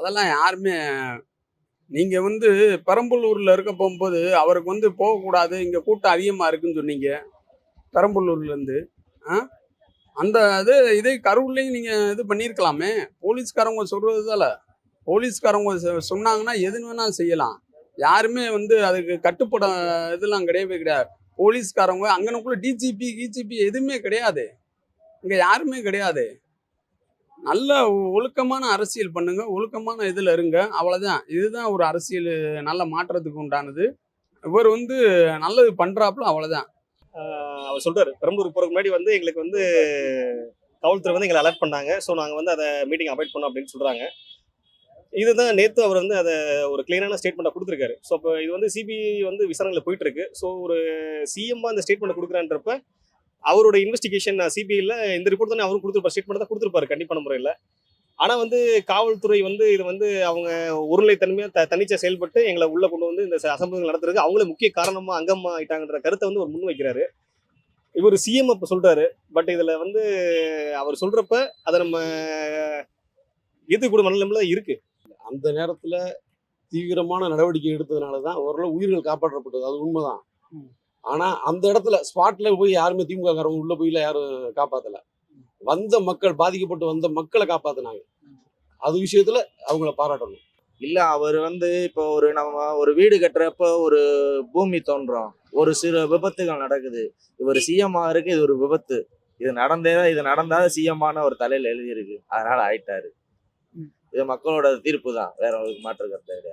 அதெல்லாம் யாருமே நீங்க பெரம்பலூர்ல இருக்க போகும்போது, அவருக்கு போகக்கூடாது, இங்க கூட்டம் அதிகமா இருக்குன்னு சொன்னீங்க. பெரம்பலூர்லேருந்து. ஆ அந்த இதே கரூர்லயும் நீங்க இது பண்ணியிருக்கலாமே! போலீஸ்காரவங்க சொல்றது தான. போலீஸ்காரவங்க சொன்னாங்கன்னா, எது வேணாலும் செய்யலாம். யாருமே அதுக்கு கட்டுப்பட இதெல்லாம் கிடையவே கிடையாது. போலீஸ்காரவங்க அங்கனக்குள்ள டிஜிபி, கிஜிபி எதுவுமே கிடையாது. இங்க யாருமே கிடையாது. நல்ல ஒழுக்கமான அரசியல் பண்ணுங்க. ஒழுக்கமான இதுல இருங்க. அவ்வளதான். இதுதான் ஒரு அரசியலு நல்ல மாற்றத்துக்கு உண்டானது. இவரு நல்லது பண்றாப்புல அவ்வளதான். அவர் சொல்றாரு, பெரம்பலூருக்கு போறதுக்கு முன்னாடி எங்களுக்கு காவல்துறை எங்கள அலர்ட் பண்ணாங்க. ஸோ நாங்க அத மீட்டிங் அவாய்ட் பண்ணோம் அப்படின்னு சொல்றாங்க. இதுதான் நேத்து அவர் அத ஒரு கிளியரான ஸ்டேட்மெண்ட்டா குடுத்திருக்காரு. ஸோ அப்ப இது சிபிஐ விசாரணையில போயிட்டு இருக்கு. ஸோ ஒரு சிஎம்மா இந்த ஸ்டேட்மெண்ட் குடுக்குறான்றப்ப, அவரோட இன்வெஸ்டிகேஷன் சிபிஐல இந்த ரிப்போர்ட் தானே அவரும் குடுத்திருப்பாரு. ஸ்டேட்மெண்ட் தான் குடுத்திருப்பாரு கண்டிப்பான முறையில. ஆனா காவல்துறை இது அவங்க ஒருநிலைத்தன்மையா தன்னிச்சையா செயல்பட்டு எங்கள உள்ள கொண்டு இந்த அசம்பவங்கள் நடத்துறதுக்கு அவங்களே முக்கிய காரணமா, அங்கமா ஆயிட்டாங்கன்ற கருத்தை அவர் முன்வைக்கிறாரு. இவர் சிஎம் அப்ப சொல்றாரு. பட் இதுல அவர் சொல்றப்ப அதை நம்ம ஏத்துக்கூட மனநிலைமையில இருக்கு. அந்த நேரத்துல தீவிரமான நடவடிக்கை எடுத்ததுனால தான் ஓரளவு உயிர்கள் காப்பாற்றப்பட்டது. அது உண்மைதான். ஆனா அந்த இடத்துல ஸ்பாட்ல போய் யாருமே திமுக காரவங்க உள்ள போயில யாரும் காப்பாத்தல. வந்த மக்கள், பாதிக்கப்பட்டு வந்த மக்களை காப்பாத்தினாங்க. அது விஷயத்துல அவங்கள பாராட்டணும். இல்ல அவர் இப்போ நம்ம ஒரு வீடு கட்டுறப்ப ஒரு பூமி தோன்றும், ஒரு சிறு விபத்துகள் நடக்குது. இவர் சிஎம் ஆகிறதுக்கு இது ஒரு விபத்து. இது நடந்தா சிஎம்மான ஒரு தலையில எழுதியிருக்கு, அதனால ஆயிட்டாரு. இது மக்களோட தீர்ப்பு தான், வேற ஒரு மாற்று கருத்து கிடையாது.